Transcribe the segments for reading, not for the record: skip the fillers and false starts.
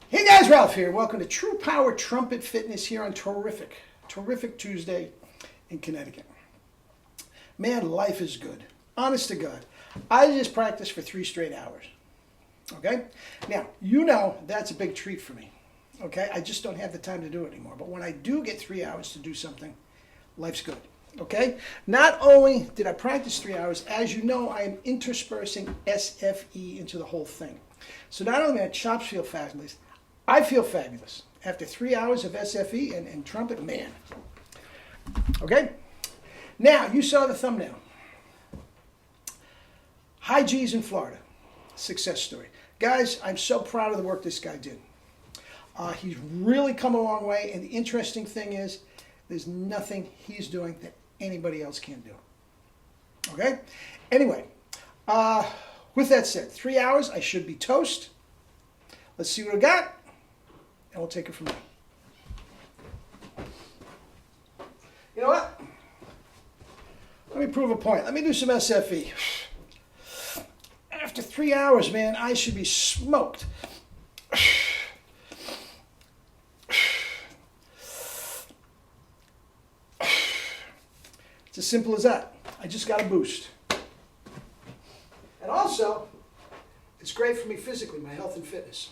Hey guys, Ralph here. Welcome to True Power Trumpet Fitness here on Terrific Tuesday in Connecticut. Man, life is good. Honest to God. I just practiced for 3 straight hours. Okay? Now, you know that's a big treat for me. Okay? I just don't have the time to do it anymore. But when I do get 3 hours to do something, life's good. Okay? Not only did I practice 3 hours, as you know, I am interspersing SFE into the whole thing. So not only my chops feel fabulous, I feel fabulous after 3 hours of SFE and trumpet, man. Okay? Now, you saw the thumbnail. High G's in Florida. Success story. Guys, I'm so proud of the work this guy did. He's really come a long way, and the interesting thing is there's nothing he's doing that anybody else can do. Okay? Anyway, with that said, 3 hours, I should be toast. Let's see what I got. And we'll take it from there. You know what? Let me prove a point. Let me do some SFE. After 3 hours, man, I should be smoked. It's as simple as that. I just got a boost. And also, it's great for me physically, my health and fitness.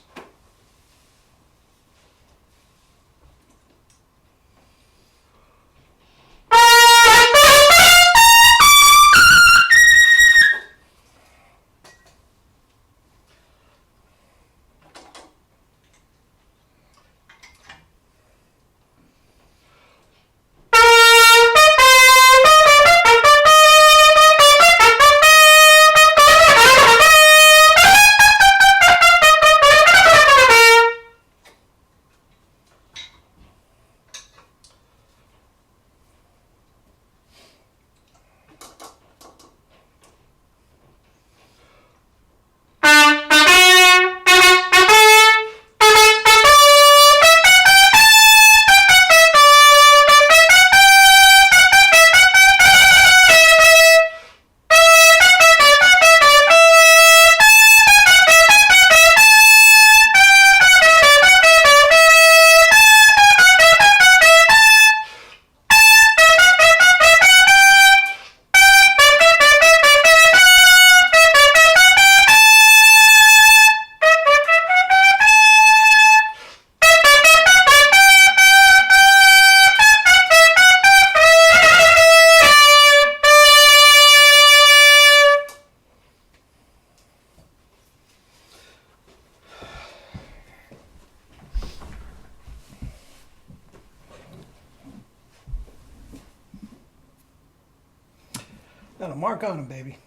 Not a mark on him, baby.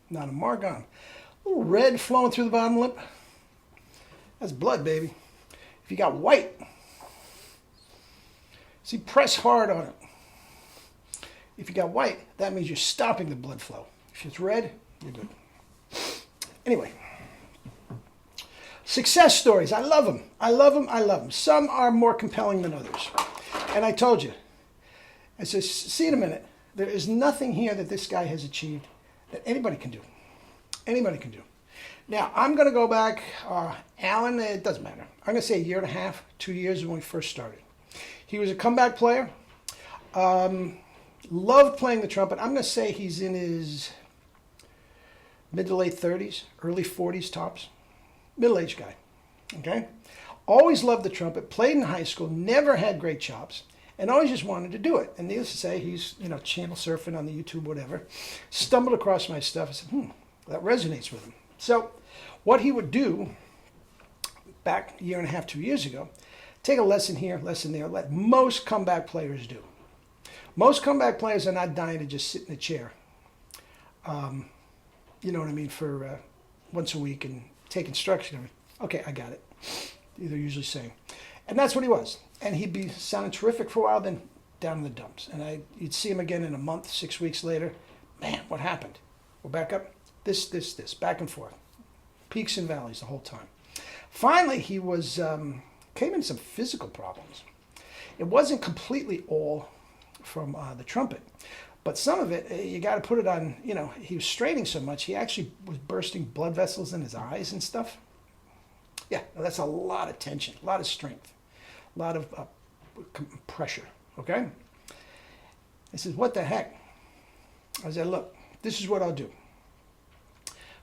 Not a mark on him. A little red flowing through the bottom lip. That's blood, baby. If you got white, see, press hard on it. If you got white, that means you're stopping the blood flow. If it's red, you're good. Anyway, success stories. I love them. I love them. I love them. Some are more compelling than others. And I told you, I said, see in a minute. There is nothing here that this guy has achieved that anybody can do. Anybody can do. Now, I'm going to go back, Alan, it doesn't matter. I'm going to say 1.5 years, 2 years when we first started. He was a comeback player. Loved playing the trumpet. I'm going to say he's in his mid to late 30s, early 40s tops. Middle-aged guy. Okay? Always loved the trumpet, played in high school, never had great chops. And always just wanted to do it. And needless to say, he's, channel surfing on the YouTube, whatever. Stumbled across my stuff. I said, that resonates with him. So what he would do back 1.5 years, 2 years ago, take a lesson here, lesson there, like most comeback players do. Most comeback players are not dying to just sit in a chair. You know what I mean, for once a week and take instruction. Okay, I got it. They're usually saying. And that's what he was. And he'd be sounding terrific for a while, then down in the dumps. And you'd see him again in a month, 6 weeks later. Man, what happened? We're back up. This, back and forth. Peaks and valleys the whole time. Finally, he was came in some physical problems. It wasn't completely all from the trumpet, but some of it, you got to put it on, he was straining so much, he actually was bursting blood vessels in his eyes and stuff. Yeah, that's a lot of tension, a lot of strength, a lot of pressure, okay? He says, what the heck? I said, look, this is what I'll do.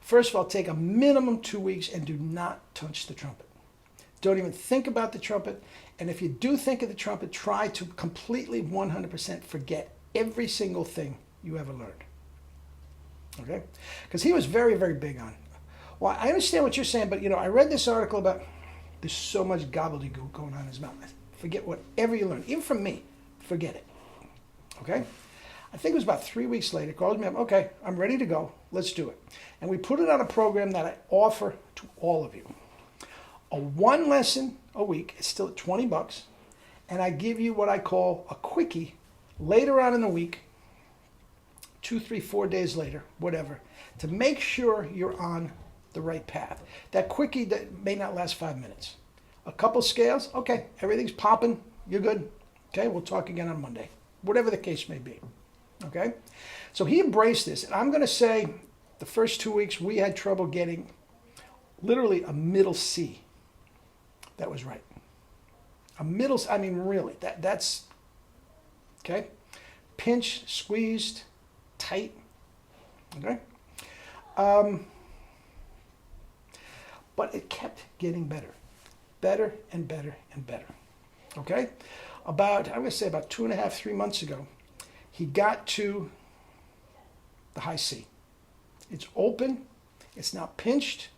First of all, take a minimum 2 weeks and do not touch the trumpet. Don't even think about the trumpet. And if you do think of the trumpet, try to completely 100% forget every single thing you ever learned. Okay? Because he was very, very big on it. Well, I understand what you're saying, but I read this article about there's so much gobbledygook going on in his mouth. Forget whatever you learned. Even from me, forget it. Okay? I think it was about 3 weeks later, called me up, okay, I'm ready to go, let's do it. And we put it on a program that I offer to all of you. A 1 lesson a week, it's still at $20, and I give you what I call a quickie later on in the week, 2, 3, 4 days later, whatever, to make sure you're on the right path. That quickie that may not last 5 minutes. A couple scales, okay, everything's popping, you're good. Okay, we'll talk again on Monday, whatever the case may be. Okay, so he embraced this, and I'm going to say the first 2 weeks we had trouble getting literally a middle C. That was right. A middle, I mean really, that's, okay, pinched, squeezed, tight, okay. But it kept getting better, better and better and better, okay. I'm going to say about 2.5, 3 months ago, he got to the high C. It's open. It's not pinched.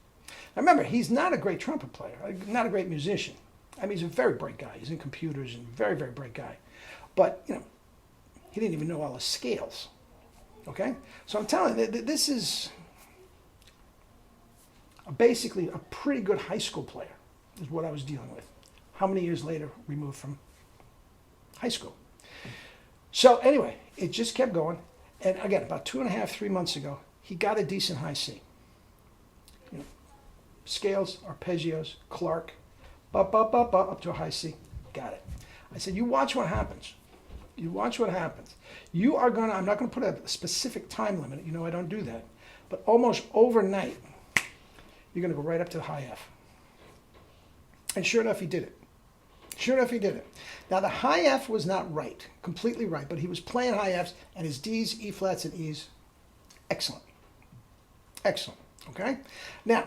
Now remember, he's not a great trumpet player, not a great musician. I mean, he's a very bright guy. He's in computers and very, very bright guy. But, he didn't even know all the scales. Okay? So I'm telling you, this is basically a pretty good high school player is what I was dealing with. How many years later removed from high school? So anyway, it just kept going. And again, about 2.5, 3 months ago, he got a decent high C. Scales, arpeggios, Clark, up to a high C. Got it. I said, you watch what happens. You watch what happens. You are going to, I'm not going to put a specific time limit. I don't do that. But almost overnight, you're going to go right up to the high F. And sure enough, he did it. Sure enough, he did it. Now, the high F was not right, completely right, but he was playing high Fs, and his Ds, E flats, and Es, excellent. Excellent, okay? Now,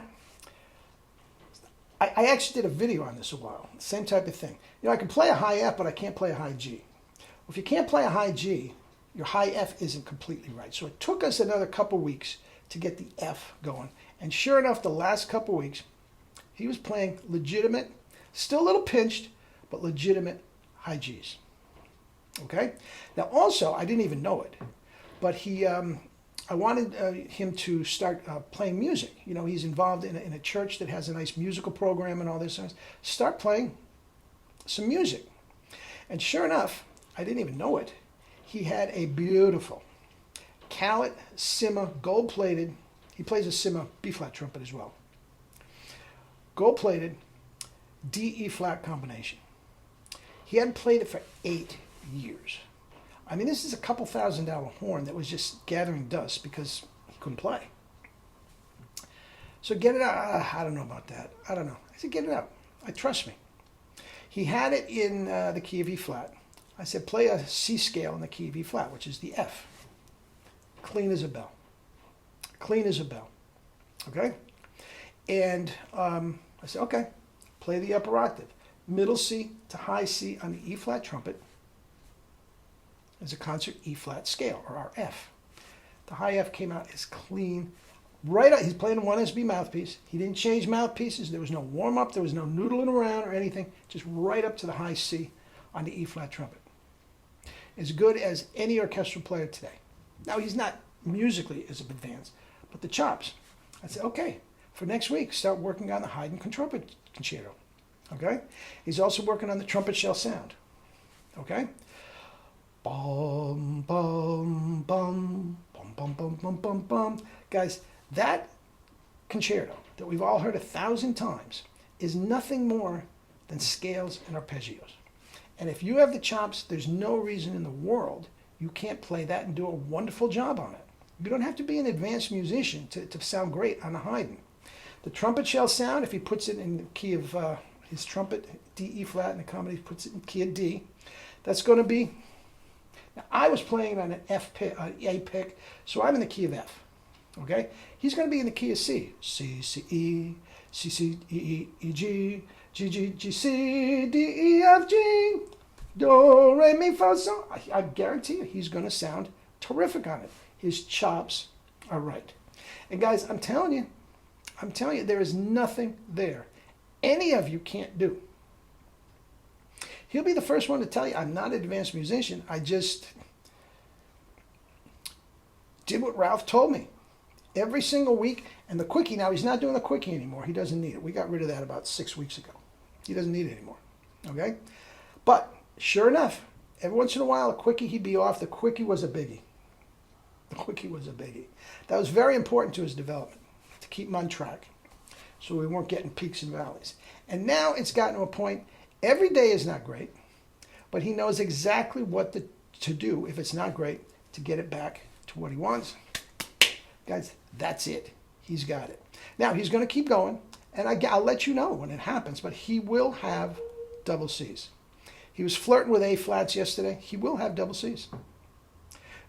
I actually did a video on this a while, same type of thing. I can play a high F, but I can't play a high G. Well, if you can't play a high G, your high F isn't completely right. So it took us another couple weeks to get the F going. And sure enough, the last couple weeks, he was playing legitimate, still a little pinched, but legitimate high Gs. Okay? Now also, I didn't even know it, but I wanted him to start playing music. He's involved in a church that has a nice musical program and all this. Start playing some music. And sure enough, I didn't even know it, he had a beautiful Calet Sima gold-plated, he plays a Sima B-flat trumpet as well, gold-plated D-E flat combination. He hadn't played it for 8 years. I mean, this is a couple $1,000 horn that was just gathering dust because he couldn't play. So get it out. I don't know about that. I don't know. I said, get it out. Trust me. He had it in the key of E flat. I said, play a C scale in the key of E flat, which is the F. Clean as a bell. Clean as a bell. Okay? And I said, okay, play the upper octave. Middle C to high C on the E flat trumpet is a concert E flat scale, or our F. The high F came out as clean. Right out, he's playing one SB mouthpiece. He didn't change mouthpieces. There was no warm up. There was no noodling around or anything. Just right up to the high C on the E flat trumpet. As good as any orchestral player today. Now he's not musically as advanced, but the chops. I said, okay, for next week, start working on the Haydn trumpet concerto. Okay? He's also working on the trumpet shell sound. Okay? Bum, bum, bum, bum, bum, bum, bum, bum, bum. Guys, that concerto that we've all heard 1,000 times is nothing more than scales and arpeggios. And if you have the chops, there's no reason in the world you can't play that and do a wonderful job on it. You don't have to be an advanced musician to sound great on a Haydn. The trumpet shall sound if he puts it in the key of his trumpet, D, E flat, and the comedy puts it in key of D. That's going to be, now I was playing on an F pick, A pick, so I'm in the key of F. Okay? He's going to be in the key of C. C, C, E, C, C, E, E, E, G, G, G, G, C, D, E, F, G, Do, Re, Mi, Fa, So. I guarantee you he's going to sound terrific on it. His chops are right. And guys, I'm telling you, there is nothing there any of you can't do. He'll be the first one to tell you, I'm not an advanced musician. I just did what Ralph told me. Every single week. And the quickie, now he's not doing the quickie anymore. He doesn't need it. We got rid of that about 6 weeks ago. He doesn't need it anymore. Okay? But sure enough, every once in a while, a quickie, he'd be off. The quickie was a biggie. The quickie was a biggie. That was very important to his development, to keep him on track, so we weren't getting peaks and valleys. And now it's gotten to a point, every day is not great, but he knows exactly what to do if it's not great to get it back to what he wants. Guys, that's it. He's got it. Now, he's going to keep going, and I'll let you know when it happens, but he will have double C's. He was flirting with A flats yesterday. He will have double C's.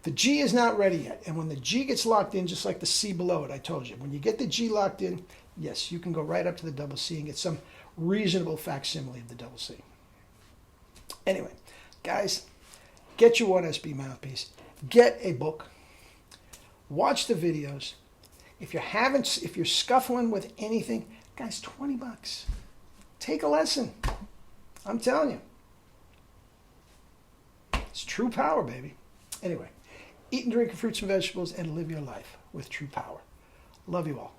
The G is not ready yet, and when the G gets locked in, just like the C below it, I told you, when you get the G locked in, yes, you can go right up to the double C and get some reasonable facsimile of the double C. Anyway, guys, get your 1SB mouthpiece. Get a book. Watch the videos. If you're scuffling with anything, guys, $20. Take a lesson. I'm telling you. It's true power, baby. Anyway, eat and drink fruits and vegetables and live your life with true power. Love you all.